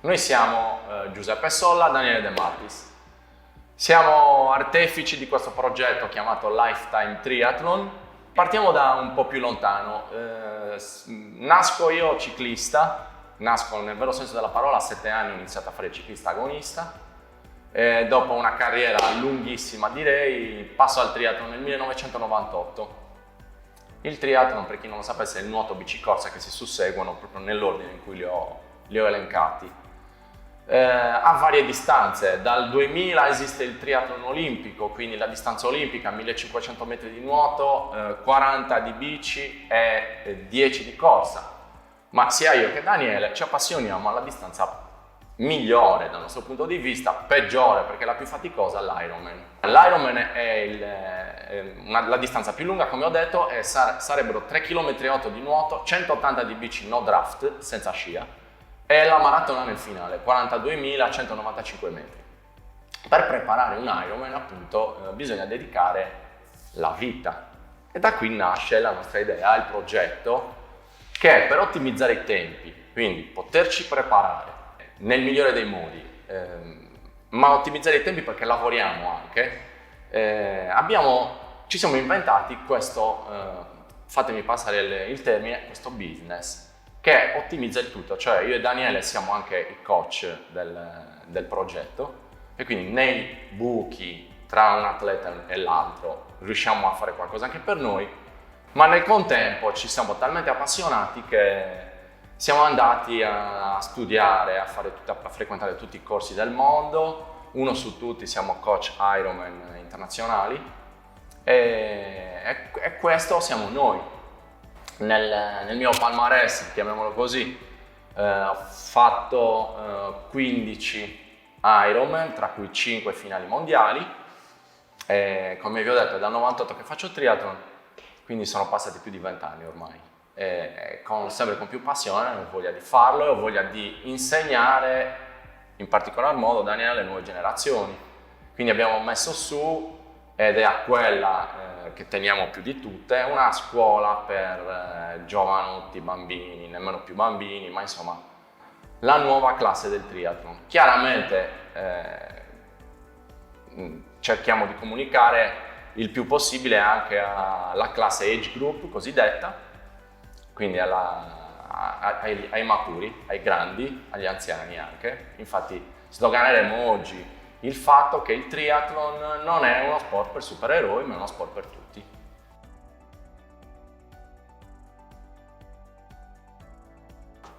Noi siamo Giuseppe Solla, Daniele De Martis. Siamo artefici di questo progetto chiamato Lifetime Triathlon. Partiamo da un po' più lontano. Nasco io ciclista, nasco nel vero senso della parola, a 7 anni ho iniziato a fare il ciclista agonista. Dopo una carriera lunghissima, direi, passo al triathlon nel 1998. Il triathlon, per chi non lo sapesse, è il nuoto bicicorsa che si susseguono proprio nell'ordine in cui li ho elencati. A varie distanze. Dal 2000 esiste il triathlon olimpico, quindi la distanza olimpica, 1500 metri di nuoto, 40 di bici e 10 di corsa. Ma sia io che Daniele ci appassioniamo alla distanza migliore dal nostro punto di vista, peggiore perché la più faticosa è l'Ironman. L'Ironman è la distanza più lunga, come ho detto, e sarebbero 3,8 km di nuoto, 180 di bici no draft, senza scia, e la maratona nel finale, 42.195 metri. Per preparare un Ironman, appunto, bisogna dedicare la vita. E da qui nasce la nostra idea, il progetto, che è per ottimizzare i tempi, quindi poterci preparare nel migliore dei modi, ma ottimizzare i tempi perché lavoriamo anche. Ci siamo inventati questo, fatemi passare il termine, questo business che ottimizza il tutto, cioè io e Daniele siamo anche i coach del progetto e quindi nei buchi tra un atleta e l'altro riusciamo a fare qualcosa anche per noi, ma nel contempo ci siamo talmente appassionati che siamo andati a studiare, a frequentare tutti i corsi del mondo, uno su tutti siamo coach Ironman internazionali e questo siamo noi. Nel mio palmarès, chiamiamolo così, ho fatto 15 Ironman, tra cui 5 finali mondiali. Come vi ho detto, è dal 98 che faccio triathlon, quindi sono passati più di 20 anni ormai. Sempre con più passione, ho voglia di farlo e ho voglia di insegnare, in particolar modo, Daniele, alle nuove generazioni. Quindi abbiamo messo su, ed è a quella che teniamo più di tutte, una scuola per giovanotti, bambini, nemmeno più bambini, ma insomma la nuova classe del triathlon. Chiaramente cerchiamo di comunicare il più possibile anche alla classe age group cosiddetta, quindi ai maturi, ai grandi, agli anziani anche. Infatti sdoganeremo oggi il fatto che il triathlon non è uno sport per supereroi, ma è uno sport per tutti.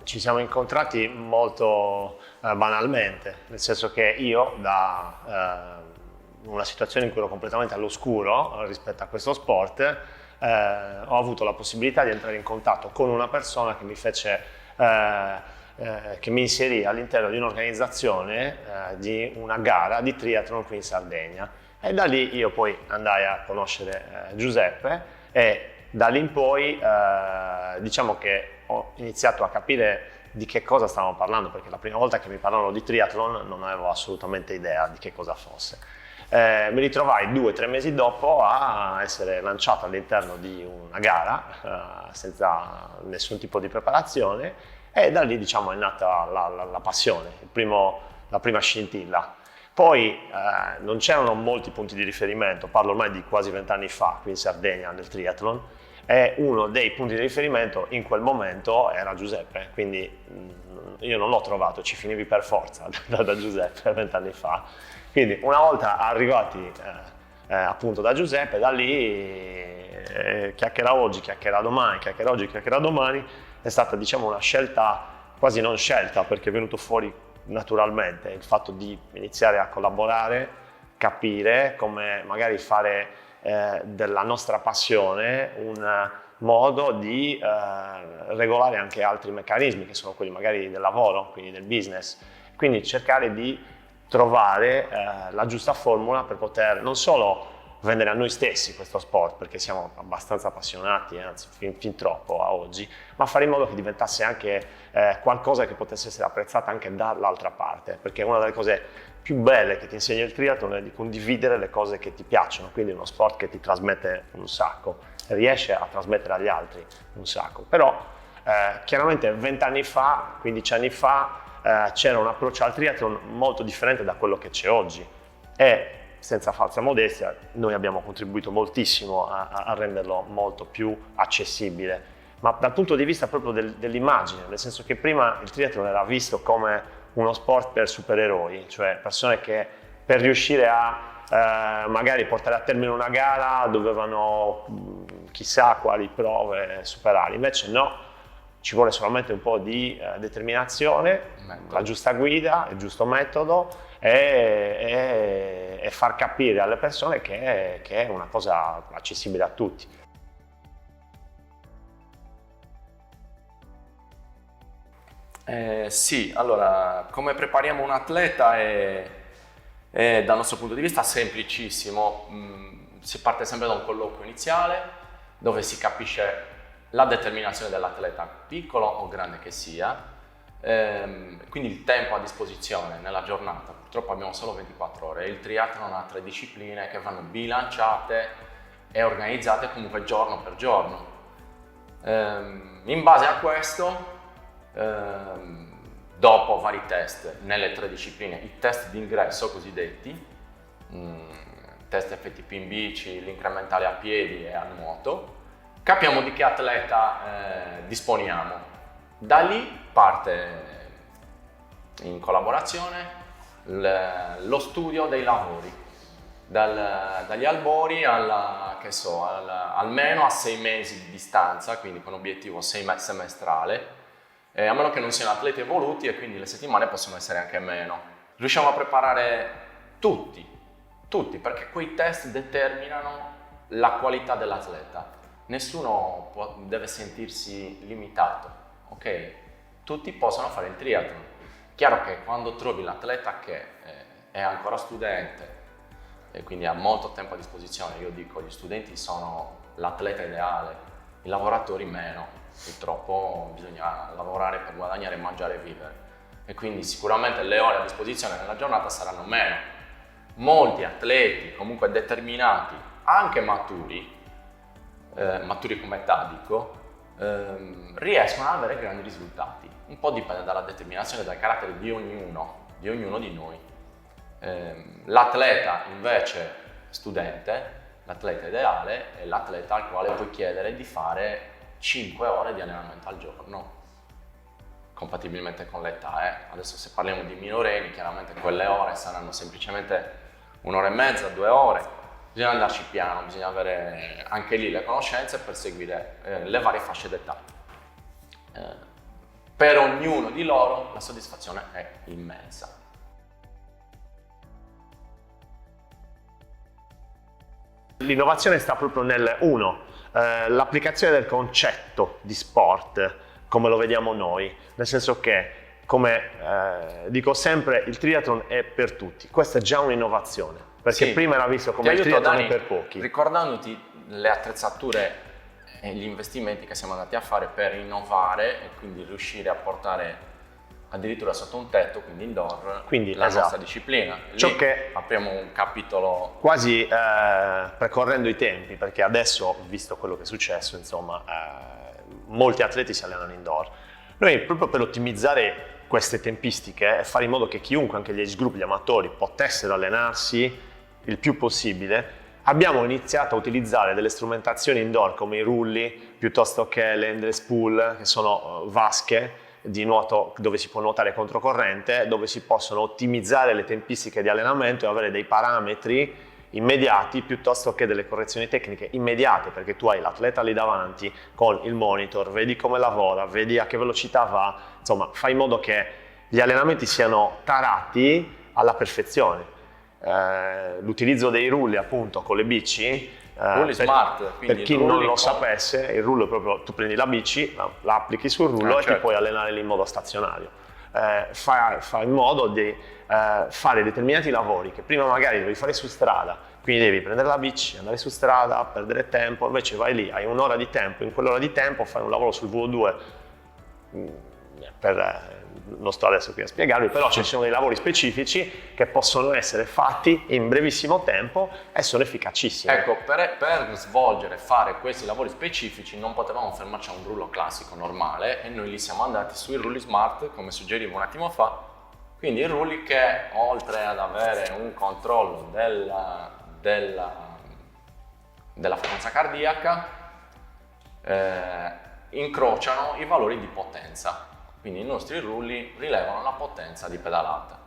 Ci siamo incontrati molto banalmente, nel senso che io da una situazione in cui ero completamente all'oscuro rispetto a questo sport, ho avuto la possibilità di entrare in contatto con una persona che mi fece che mi inserì all'interno di un'organizzazione di una gara di triathlon qui in Sardegna, e da lì io poi andai a conoscere Giuseppe e da lì in poi diciamo che ho iniziato a capire di che cosa stavamo parlando, perché la prima volta che mi parlavano di triathlon non avevo assolutamente idea di che cosa fosse. Mi ritrovai 2 o 3 mesi dopo a essere lanciato all'interno di una gara senza nessun tipo di preparazione, e da lì diciamo è nata la passione, la prima scintilla. Poi non c'erano molti punti di riferimento, parlo ormai di quasi 20 anni fa qui in Sardegna nel triathlon, e uno dei punti di riferimento in quel momento era Giuseppe, quindi io non l'ho trovato, ci finivi per forza da Giuseppe 20 anni fa. Quindi una volta arrivati appunto da Giuseppe, da lì chiacchiera oggi, chiacchiera domani, chiacchiera oggi, chiacchiera domani, è stata diciamo una scelta, quasi non scelta perché è venuto fuori naturalmente il fatto di iniziare a collaborare, capire come magari fare della nostra passione un modo di regolare anche altri meccanismi che sono quelli magari del lavoro, quindi del business, quindi cercare di trovare la giusta formula per poter non solo vendere a noi stessi questo sport, perché siamo abbastanza appassionati, anzi fin troppo a oggi, ma fare in modo che diventasse anche qualcosa che potesse essere apprezzata anche dall'altra parte, perché una delle cose più belle che ti insegna il triathlon è di condividere le cose che ti piacciono, quindi è uno sport che ti trasmette un sacco, riesce a trasmettere agli altri un sacco, però chiaramente 20 anni fa, 15 anni fa, c'era un approccio al triathlon molto differente da quello che c'è oggi e senza falsa modestia noi abbiamo contribuito moltissimo a renderlo molto più accessibile, ma dal punto di vista proprio dell'immagine, nel senso che prima il triathlon era visto come uno sport per supereroi, cioè persone che per riuscire a magari portare a termine una gara dovevano chissà quali prove superare, invece no, ci vuole solamente un po' di determinazione, la giusta guida, il giusto metodo e far capire alle persone che è una cosa accessibile a tutti. Sì, allora, come prepariamo un atleta è dal nostro punto di vista semplicissimo. Si parte sempre da un colloquio iniziale dove si capisce la determinazione dell'atleta, piccolo o grande che sia, quindi il tempo a disposizione nella giornata. Purtroppo abbiamo solo 24 ore. Il triathlon ha 3 discipline che vanno bilanciate e organizzate comunque giorno per giorno. In base a questo, dopo vari test nelle 3 discipline, i test d'ingresso cosiddetti, test FTP in bici, l'incrementale a piedi e a nuoto, capiamo di che atleta disponiamo. Da lì parte in collaborazione lo studio dei lavori, dagli albori almeno a 6 mesi di distanza, quindi con obiettivo semestrale, a meno che non siano atleti evoluti e quindi le settimane possono essere anche meno. Riusciamo a preparare tutti, perché quei test determinano la qualità dell'atleta. Nessuno deve sentirsi limitato, ok? Tutti possono fare il triathlon. Chiaro che quando trovi l'atleta che è ancora studente e quindi ha molto tempo a disposizione, io dico gli studenti sono l'atleta ideale, i lavoratori meno. Purtroppo bisogna lavorare per guadagnare, mangiare e vivere e quindi sicuramente le ore a disposizione nella giornata saranno meno. Molti atleti comunque determinati, anche maturi come età dico, riescono ad avere grandi risultati. Un po' dipende dalla determinazione e dal carattere di ognuno di noi. L'atleta invece studente, l'atleta ideale è l'atleta al quale puoi chiedere di fare 5 ore di allenamento al giorno, compatibilmente con l'età. Adesso se parliamo di minorenni, chiaramente quelle ore saranno semplicemente 1 ora e mezza, 2 ore. Bisogna andarci piano, bisogna avere anche lì le conoscenze per seguire le varie fasce d'età. Per ognuno di loro la soddisfazione è immensa. L'innovazione sta proprio nel l'applicazione del concetto di sport come lo vediamo noi, nel senso che, come dico sempre, il triathlon è per tutti. Questa è già un'innovazione, perché sì, prima era visto come il triathlon è per pochi. Ricordandoti le attrezzature e gli investimenti che siamo andati a fare per innovare e quindi riuscire a portare addirittura sotto un tetto, quindi indoor, la nostra disciplina. Ciò che apriamo un capitolo quasi percorrendo i tempi, perché adesso, visto quello che è successo, insomma, molti atleti si allenano indoor. Noi, proprio per ottimizzare queste tempistiche e fare in modo che chiunque, anche gli age group, gli amatori, potessero allenarsi il più possibile, abbiamo iniziato a utilizzare delle strumentazioni indoor come i rulli, piuttosto che le endless pool, che sono vasche di nuoto dove si può nuotare controcorrente, dove si possono ottimizzare le tempistiche di allenamento e avere dei parametri immediati piuttosto che delle correzioni tecniche immediate, perché tu hai l'atleta lì davanti con il monitor, vedi come lavora, vedi a che velocità va, insomma fai in modo che gli allenamenti siano tarati alla perfezione. L'utilizzo dei rulli appunto con le bici, smart, per chi non lo sapesse, il rullo è proprio, tu prendi la bici, la applichi sul rullo e certo, ti puoi allenare lì in modo stazionario. Fa in modo di fare determinati lavori che prima magari devi fare su strada, quindi devi prendere la bici, andare su strada, perdere tempo, invece vai lì, hai un'ora di tempo, in quell'ora di tempo fai un lavoro sul VO2 per non sto adesso qui a spiegarvi, però ci sono dei lavori specifici che possono essere fatti in brevissimo tempo e sono efficacissimi. Ecco, per svolgere e fare questi lavori specifici non potevamo fermarci a un rullo classico normale e noi li siamo andati sui rulli smart, come suggerivo un attimo fa, quindi i rulli che oltre ad avere un controllo della frequenza cardiaca incrociano i valori di potenza, quindi i nostri rulli rilevano la potenza di pedalata.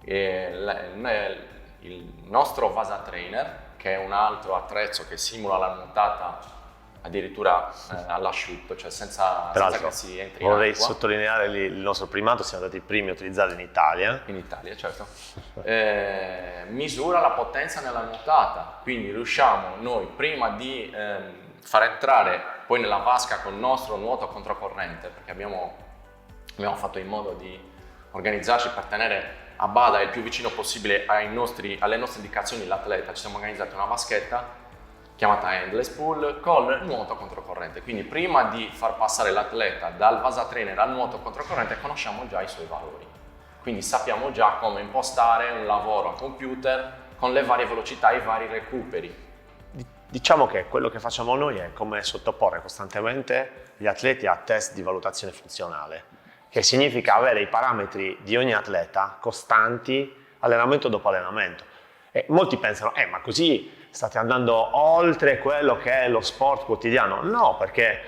Il nostro Vasa Trainer, che è un altro attrezzo che simula la nuotata addirittura all'asciutto, cioè senza che si entri in vorrei acqua. sottolineare il nostro primato, siamo stati i primi a utilizzarlo in Italia. In Italia, certo. Misura la potenza nella nuotata, quindi riusciamo noi prima di far entrare poi nella vasca con il nostro nuoto controcorrente, perché abbiamo fatto in modo di organizzarci per tenere a bada il più vicino possibile alle nostre indicazioni l'atleta. Ci siamo organizzati una vaschetta chiamata Endless Pool con nuoto controcorrente, quindi prima di far passare l'atleta dal Vasa Trainer al nuoto controcorrente conosciamo già i suoi valori, quindi sappiamo già come impostare un lavoro a computer con le varie velocità e i vari recuperi. Diciamo che quello che facciamo noi è come sottoporre costantemente gli atleti a test di valutazione funzionale, che significa avere i parametri di ogni atleta costanti allenamento dopo allenamento. E molti pensano, ma così state andando oltre quello che è lo sport quotidiano. No, perché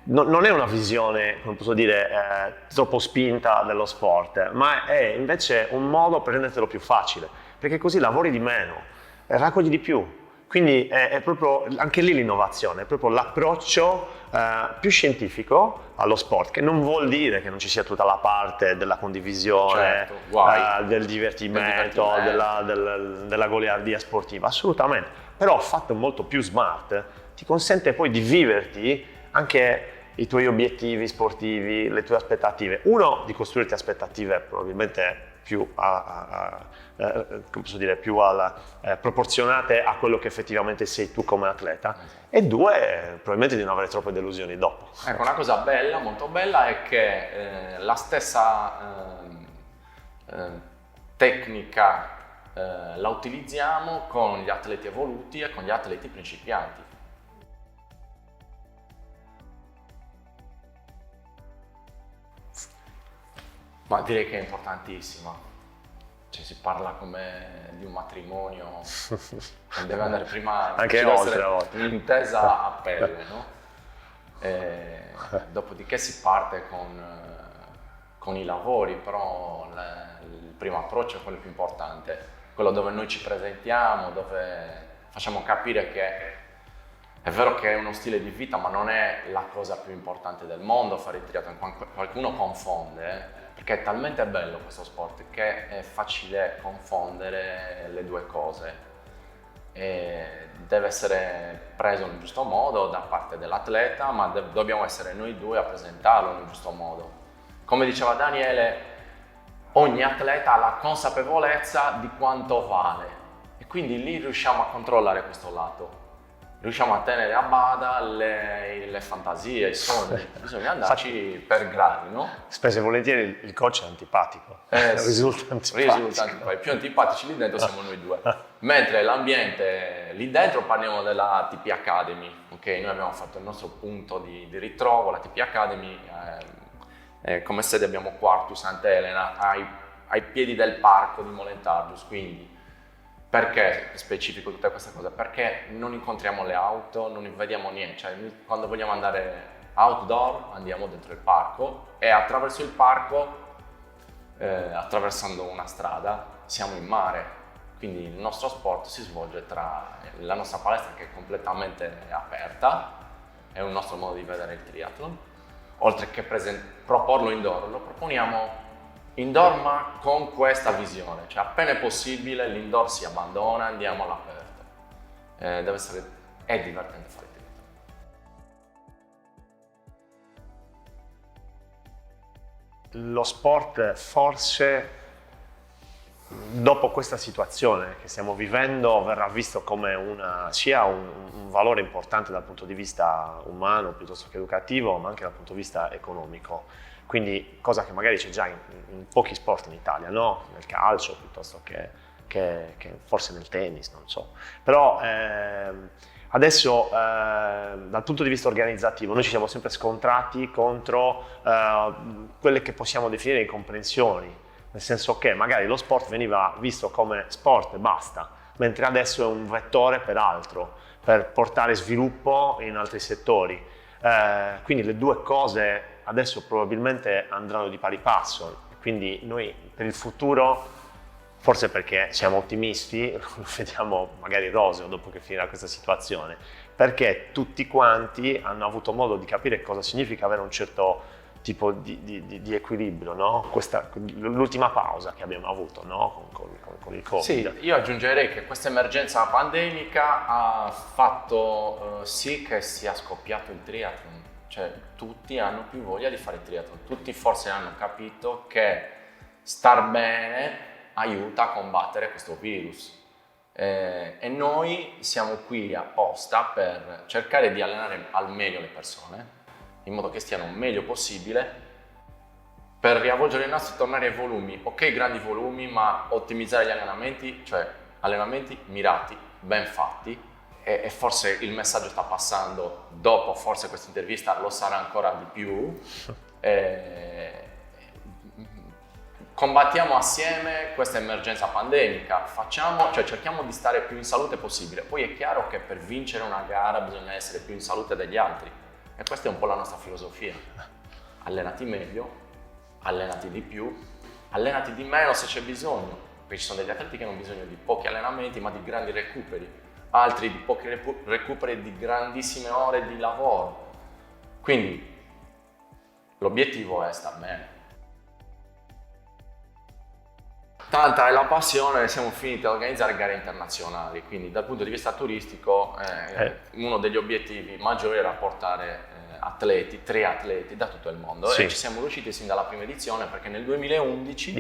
non è una visione, come posso dire, troppo spinta dello sport, ma è invece un modo per rendertelo più facile, perché così lavori di meno, raccogli di più. Quindi è proprio anche lì l'innovazione, è proprio l'approccio più scientifico allo sport, che non vuol dire che non ci sia tutta la parte della condivisione, certo, del divertimento, della goliardia sportiva, assolutamente, però fatto molto più smart ti consente poi di viverti anche i tuoi obiettivi sportivi, le tue aspettative. Uno, di costruirti aspettative probabilmente più proporzionate a quello che effettivamente sei tu come atleta, e due, probabilmente di non avere troppe delusioni dopo. Ecco, una cosa bella, molto bella, è che la stessa tecnica la utilizziamo con gli atleti evoluti e con gli atleti principianti. Ma direi che è importantissima, cioè si parla come di un matrimonio, deve andare prima anche oltre un'intesa a pelle, no? Dopodiché si parte con i lavori, però il primo approccio è quello più importante, quello dove noi ci presentiamo, dove facciamo capire che è vero che è uno stile di vita, ma non è la cosa più importante del mondo fare il triathlon. Qualcuno confonde, perché è talmente bello questo sport che è facile confondere le due cose e deve essere preso nel giusto modo da parte dell'atleta, ma dobbiamo essere noi due a presentarlo nel giusto modo. Come diceva Daniele, ogni atleta ha la consapevolezza di quanto vale e quindi lì riusciamo a controllare questo lato. Riusciamo a tenere a bada le fantasie, i sogni, bisogna andarci per gradi, no? Spesso e volentieri il coach è antipatico, risulta antipatico. I più antipatici lì dentro siamo noi due, mentre l'ambiente lì dentro, parliamo della TP Academy, ok? Noi abbiamo fatto il nostro punto di ritrovo, la TP Academy, come sede abbiamo Quartu Sant'Elena, ai piedi del parco di Molentargius, quindi perché specifico tutte queste cose? Perché non incontriamo le auto, non vediamo niente, cioè quando vogliamo andare outdoor andiamo dentro il parco e attraverso il parco, attraversando una strada, siamo in mare, quindi il nostro sport si svolge tra la nostra palestra, che è completamente aperta, è un nostro modo di vedere il triathlon, oltre che proporlo indoor, lo proponiamo indoor ma con questa visione, cioè appena è possibile l'indoor si abbandona, andiamo all'aperto. È divertente fare il triathlon. Lo sport forse dopo questa situazione che stiamo vivendo verrà visto come sia un valore importante dal punto di vista umano piuttosto che educativo, ma anche dal punto di vista economico. quindi cosa che magari c'è già in pochi sport in Italia, no? Nel calcio piuttosto che forse nel tennis, non so. Però adesso dal punto di vista organizzativo noi ci siamo sempre scontrati contro quelle che possiamo definire incomprensioni, nel senso che magari lo sport veniva visto come sport e basta, mentre adesso è un vettore per altro, per portare sviluppo in altri settori. Quindi le due cose adesso probabilmente andranno di pari passo, quindi noi per il futuro, forse perché siamo ottimisti, lo vediamo magari roseo dopo che finirà questa situazione, perché tutti quanti hanno avuto modo di capire cosa significa avere un certo tipo di equilibrio, no? L'ultima pausa che abbiamo avuto, no? con il Covid. Sì, io aggiungerei che questa emergenza pandemica ha fatto sì che sia scoppiato il triathlon, cioè tutti hanno più voglia di fare triathlon, tutti forse hanno capito che star bene aiuta a combattere questo virus e noi siamo qui apposta per cercare di allenare al meglio le persone in modo che stiano meglio possibile per riavvolgere il nastro e tornare ai volumi, ok, grandi volumi, ma ottimizzare gli allenamenti, cioè allenamenti mirati, ben fatti e forse il messaggio sta passando dopo forse questa intervista, lo sarà ancora di più. Combattiamo assieme questa emergenza pandemica, cerchiamo di stare più in salute possibile. Poi è chiaro che per vincere una gara bisogna essere più in salute degli altri e questa è un po' la nostra filosofia. Allenati meglio, allenati di più, allenati di meno se c'è bisogno, perché ci sono degli atleti che hanno bisogno di pochi allenamenti ma di grandi recuperi, altri di pochi recuperi e di grandissime ore di lavoro. Quindi l'obiettivo è star bene. Tanta è la passione, siamo finiti a organizzare gare internazionali, quindi dal punto di vista turistico uno degli obiettivi maggiori era portare tre atleti da tutto il mondo e ci siamo riusciti sin dalla prima edizione perché nel 2011,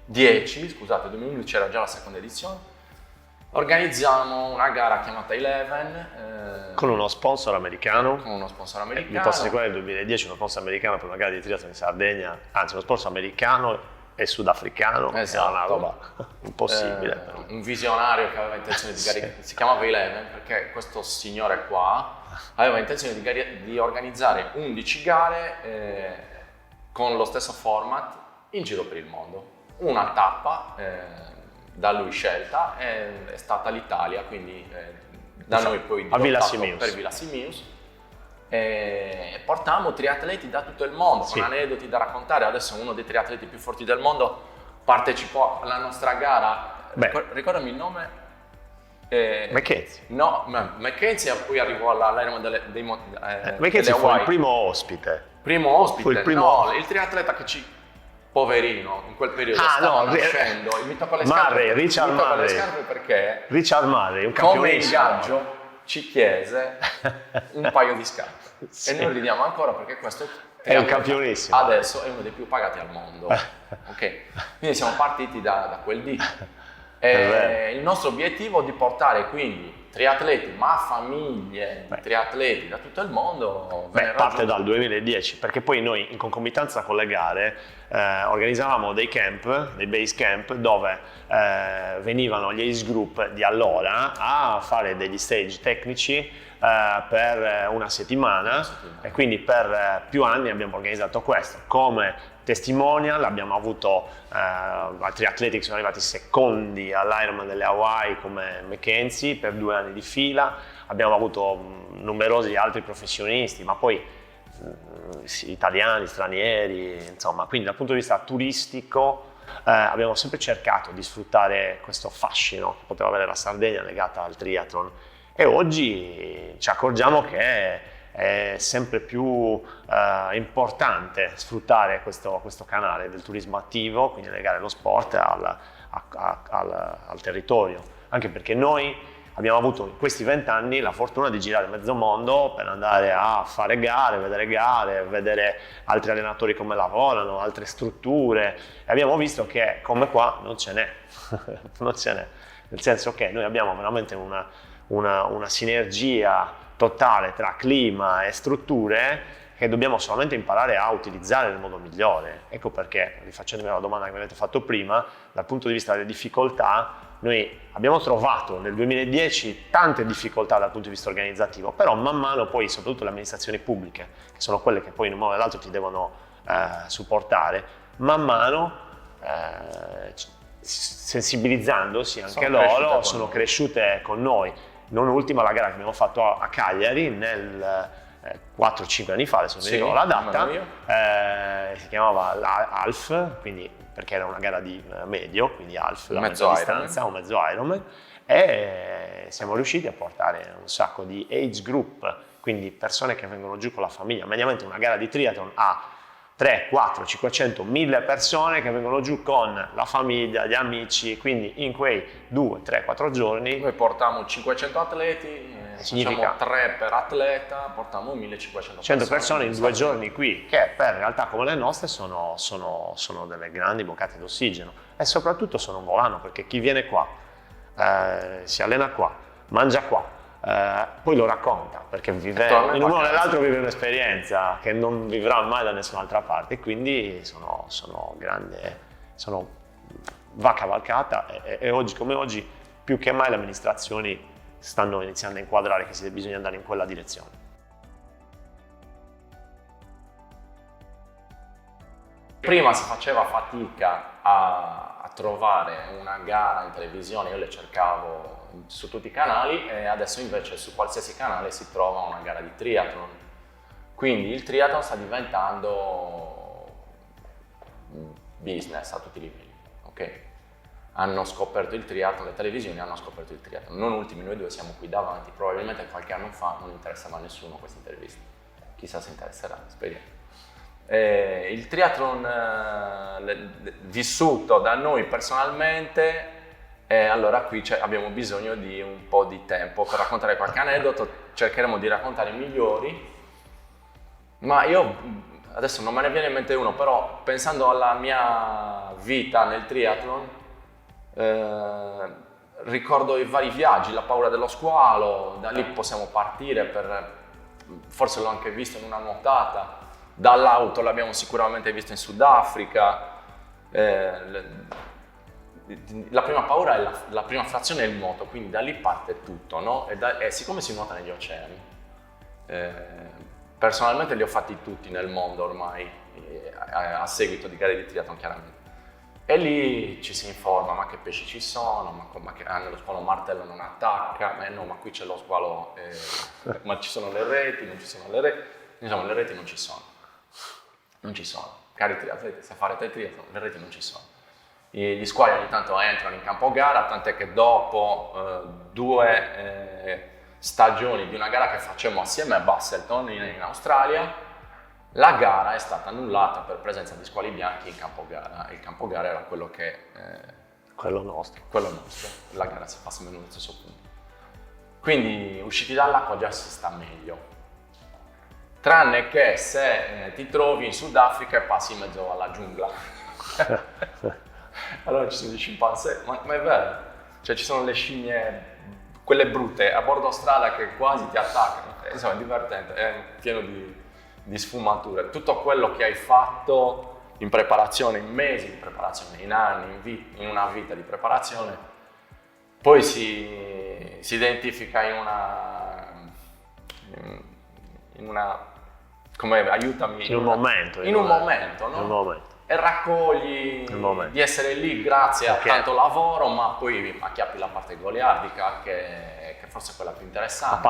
2011 era già la seconda edizione, organizziamo una gara chiamata Eleven con uno sponsor americano. Vi posso assicurare nel 2010 uno sponsor americano per una gara di triathlon in Sardegna, anzi uno sponsor americano e sudafricano, esatto. Era una roba impossibile. Un visionario che aveva intenzione di gare, si chiamava Eleven perché questo signore qua aveva intenzione di organizzare 11 gare con lo stesso format in giro per il mondo. Una tappa da lui scelta è stata l'Italia, quindi da noi poi a Villa per Villa Simius. E portiamo triatleti da tutto il mondo con aneddoti da raccontare. Adesso uno dei triatleti più forti del mondo partecipò alla nostra gara. Ricordami il nome? Mackenzie. No, Mackenzie poi arrivò all'Ironman dei Mackenzie fu il primo ospite. No, il triatleta che poverino, in quel periodo stava nascendo. Mi tocco le scarpe. Richard Murray perché Richard Murray, un come campionissimo. ingaggio ci chiese un paio di scarpe e noi ridiamo ancora perché questo è un campionissimo. Adesso è uno dei più pagati al mondo. Ok, quindi siamo partiti da quel dì. Il nostro obiettivo è di portare quindi triatleti, ma famiglie, triatleti da tutto il mondo. Parte dal 2010, perché poi noi in concomitanza con le gare organizzavamo dei camp, dei base camp, dove venivano gli ace group di allora a fare degli stage tecnici per una settimana e quindi per più anni abbiamo organizzato questo. Come testimonial abbiamo avuto altri atleti che sono arrivati secondi all'Ironman delle Hawaii come Mackenzie per 2 anni di fila, abbiamo avuto numerosi altri professionisti, ma poi italiani, stranieri, insomma, quindi dal punto di vista turistico abbiamo sempre cercato di sfruttare questo fascino che poteva avere la Sardegna legata al triathlon e oggi ci accorgiamo che è sempre più importante sfruttare questo canale del turismo attivo, quindi legare lo sport al territorio, anche perché noi abbiamo avuto in questi 20 anni la fortuna di girare mezzo mondo per andare a fare gare, vedere altri allenatori come lavorano, altre strutture e abbiamo visto che come qua non ce n'è, nel senso che noi abbiamo veramente una sinergia totale tra clima e strutture che dobbiamo solamente imparare a utilizzare nel modo migliore. Ecco perché, rifacendomi alla domanda che mi avete fatto prima, dal punto di vista delle difficoltà, noi abbiamo trovato nel 2010 tante difficoltà dal punto di vista organizzativo, però man mano poi, soprattutto le amministrazioni pubbliche, che sono quelle che poi in un modo o nell'altro ti devono supportare, man mano sensibilizzandosi anche loro, sono cresciute con noi. Non ultima la gara che abbiamo fatto a Cagliari nel 4-5 anni fa, adesso non mi ricordo la data, si chiamava ALF, quindi perché era una gara di medio, quindi ALF, la mezza distanza, un mezzo Ironman, e siamo riusciti a portare un sacco di age group, quindi persone che vengono giù con la famiglia. Mediamente una gara di triathlon ha 3, 4, 500, 1000 persone che vengono giù con la famiglia, gli amici, quindi in quei 2, 3, 4 giorni noi portiamo 500 atleti, significa 3 per atleta, portiamo 1500 100 persone in 2 giorni qui, che per realtà come le nostre sono delle grandi boccate d'ossigeno, e soprattutto sono un volano, perché chi viene qua, si allena qua, mangia qua, poi lo racconta, perché vive in uno o nell'altro, vive un'esperienza che non vivrà mai da nessun'altra parte, e quindi va cavalcata, e oggi come oggi più che mai le amministrazioni stanno iniziando a inquadrare che bisogna andare in quella direzione. Prima si faceva fatica a trovare una gara in televisione, io le cercavo su tutti i canali, e adesso invece su qualsiasi canale si trova una gara di triathlon. Quindi il triathlon sta diventando business a tutti i livelli, ok? Hanno scoperto il triathlon, le televisioni hanno scoperto il triathlon. Non ultimi, noi due siamo qui davanti, probabilmente qualche anno fa non interessava a nessuno questa intervista. Chissà se interesserà, speriamo. Il triathlon vissuto da noi personalmente, allora qui abbiamo bisogno di un po' di tempo per raccontare qualche aneddoto, cercheremo di raccontare i migliori, ma io adesso non me ne viene in mente uno, però pensando alla mia vita nel triathlon, ricordo i vari viaggi, la paura dello squalo, da lì possiamo partire forse l'ho anche visto in una nuotata, dall'auto l'abbiamo sicuramente visto in Sudafrica. La prima paura è la prima frazione è il nuoto, quindi da lì parte tutto, no? E siccome si nuota negli oceani, personalmente li ho fatti tutti nel mondo ormai, a seguito di gare di triathlon chiaramente. E lì ci si informa, ma che pesci ci sono, ma che nello squalo martello non attacca, no, ma qui c'è lo squalo, ma ci sono le reti, non ci sono le reti, insomma le reti non ci sono. Non ci sono, cari triatleti, se farete triathlon, le reti non ci sono. Gli squali ogni tanto entrano in campo gara, tant'è che dopo 2 stagioni di una gara che facemmo assieme a Busselton in Australia, la gara è stata annullata per presenza di squali bianchi in campo gara. Il campo gara era quello nostro, la gara si fa sempre nello stesso punto. Quindi usciti dall'acqua già si sta meglio. Tranne che se ti trovi in Sudafrica e passi in mezzo alla giungla. Allora ci sono gli scimpanzé, ma è vero, cioè ci sono le scimmie, quelle brutte, a bordo strada che quasi ti attaccano. Insomma è divertente, è pieno di sfumature. Tutto quello che hai fatto in preparazione, in mesi di preparazione, in anni, in una vita di preparazione, poi si identifica in una come aiutami in un momento, no? In un momento. E raccogli di essere lì grazie a tanto lavoro, ma poi acchiappi la parte goliardica che forse è quella più interessante, la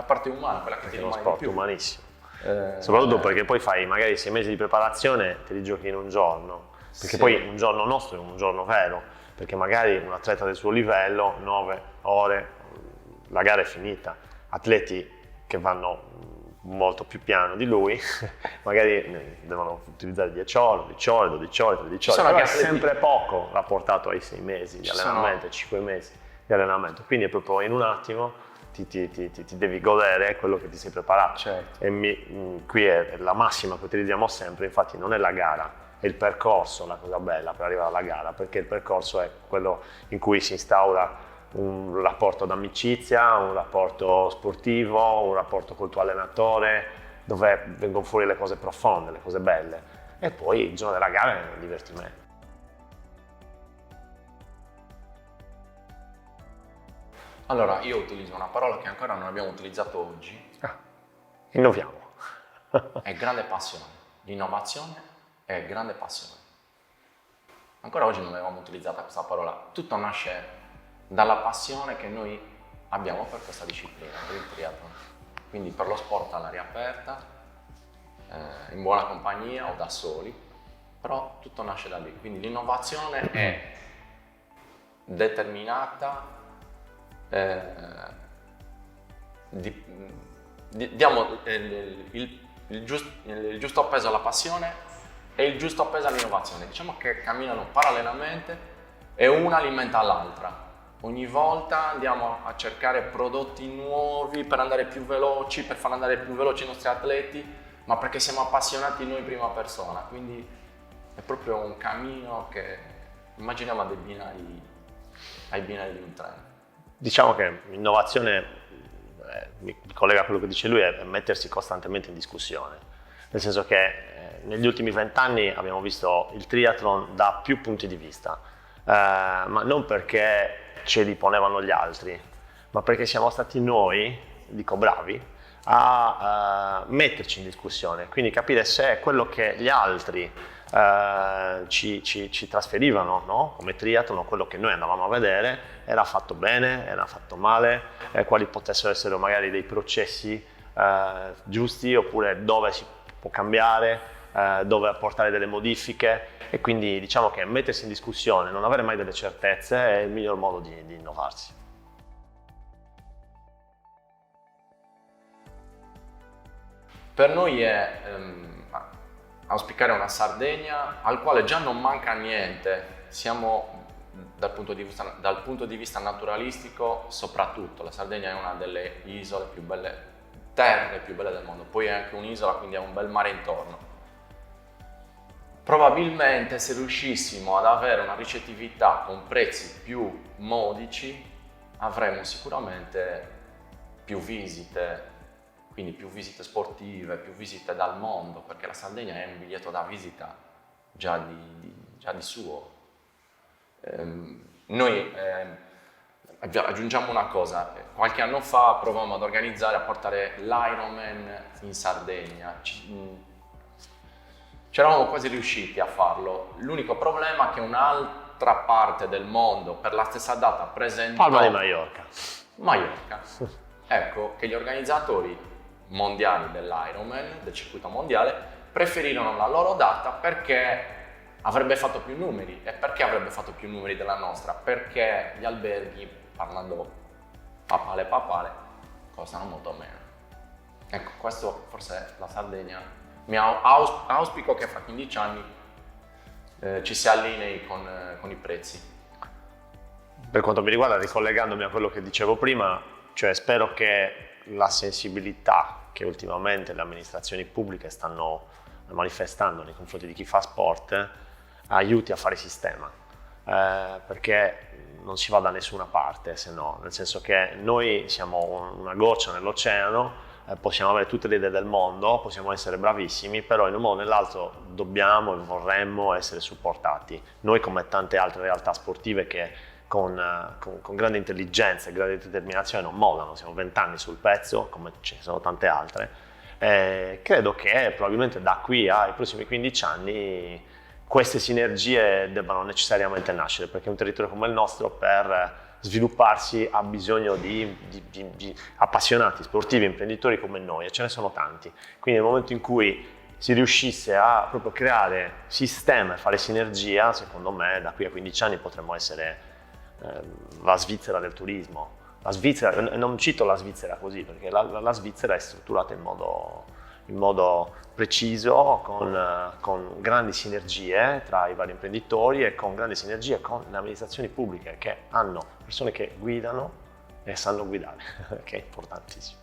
parte umana, quella che ti rimane di più. È uno sport umanissimo, soprattutto perché poi fai magari 6 mesi di preparazione, te li giochi in un giorno, perché poi un giorno nostro è un giorno vero, perché magari un atleta del suo livello 9 ore, la gara è finita. Atleti che vanno molto più piano di lui, magari devono utilizzare 10 ore, 12 ore, 12 ore, 13 ore, però è sempre poco rapportato ai 6 mesi di allenamento, ai 5 mesi di allenamento, quindi è proprio in un attimo ti devi godere quello che ti sei preparato. Certo. E qui è la massima che utilizziamo sempre, infatti non è la gara, è il percorso la cosa bella per arrivare alla gara, perché il percorso è quello in cui si instaura un rapporto d'amicizia, un rapporto sportivo, un rapporto col tuo allenatore, dove vengono fuori le cose profonde, le cose belle, e poi il giorno della gara è un divertimento. Allora, io utilizzo una parola che ancora non abbiamo utilizzato oggi, Innoviamo. è grande passione. L'innovazione è grande passione. Ancora oggi non avevamo utilizzato questa parola. Tutto nasce dalla passione che noi abbiamo per questa disciplina, per il triathlon. Quindi per lo sport all'aria aperta, in buona compagnia o da soli, però tutto nasce da lì. Quindi l'innovazione è determinata, diamo il giusto peso alla passione e il giusto peso all'innovazione. Diciamo che camminano parallelamente e una alimenta l'altra. Ogni volta andiamo a cercare prodotti nuovi per andare più veloci, per far andare più veloci i nostri atleti, ma perché siamo appassionati noi in prima persona. Quindi è proprio un cammino che immaginiamo ai binari di un treno. Diciamo che l'innovazione, mi collega a quello che dice lui, è mettersi costantemente in discussione, nel senso che negli ultimi 20 anni abbiamo visto il triathlon da più punti di vista, ma non perché ce li ponevano gli altri, ma perché siamo stati noi, dico bravi, a metterci in discussione, quindi capire se quello che gli altri ci trasferivano, no? Come triathlon, quello che noi andavamo a vedere era fatto bene, era fatto male, quali potessero essere magari dei processi giusti, oppure dove si può cambiare, dove apportare delle modifiche. E quindi diciamo che mettersi in discussione, non avere mai delle certezze è il miglior modo di innovarsi. Per noi è auspicare una Sardegna al quale già non manca niente. Siamo dal punto di vista naturalistico, soprattutto la Sardegna è una delle isole più belle, terre più belle del mondo, poi è anche un'isola, quindi ha un bel mare intorno. Probabilmente se riuscissimo ad avere una ricettività con prezzi più modici avremo sicuramente più visite, quindi più visite sportive, più visite dal mondo, perché la Sardegna è un biglietto da visita già di suo. Noi aggiungiamo una cosa, qualche anno fa provavamo ad organizzare, a portare l'Ironman in Sardegna. C'eravamo quasi riusciti a farlo, l'unico problema è che un'altra parte del mondo per la stessa data presentò Palma di Maiorca. Ecco che gli organizzatori mondiali dell'Ironman, del circuito mondiale, preferirono la loro data perché avrebbe fatto più numeri. E perché avrebbe fatto più numeri della nostra? Perché gli alberghi, parlando papale, costano molto meno. Ecco, questo forse la Sardegna, auspico che fra 15 anni ci si allinei con i prezzi. Per quanto mi riguarda, ricollegandomi a quello che dicevo prima, cioè spero che la sensibilità che ultimamente le amministrazioni pubbliche stanno manifestando nei confronti di chi fa sport aiuti a fare sistema, perché non si va da nessuna parte, se no, nel senso che noi siamo una goccia nell'oceano, possiamo avere tutte le idee del mondo, possiamo essere bravissimi, però in un modo o nell'altro dobbiamo e vorremmo essere supportati. Noi, come tante altre realtà sportive che con grande intelligenza e grande determinazione non mollano, siamo 20 anni sul pezzo, come ce ne sono tante altre, credo che probabilmente da qui ai prossimi 15 anni queste sinergie debbano necessariamente nascere, perché un territorio come il nostro per svilupparsi ha bisogno di appassionati, sportivi, imprenditori come noi, e ce ne sono tanti. Quindi nel momento in cui si riuscisse a proprio creare sistema e fare sinergia, secondo me da qui a 15 anni potremmo essere la Svizzera del turismo. La Svizzera, non cito la Svizzera così, perché la Svizzera è strutturata in modo preciso, con grandi sinergie tra i vari imprenditori e con grandi sinergie con le amministrazioni pubbliche, che hanno persone che guidano e sanno guidare, che è importantissimo.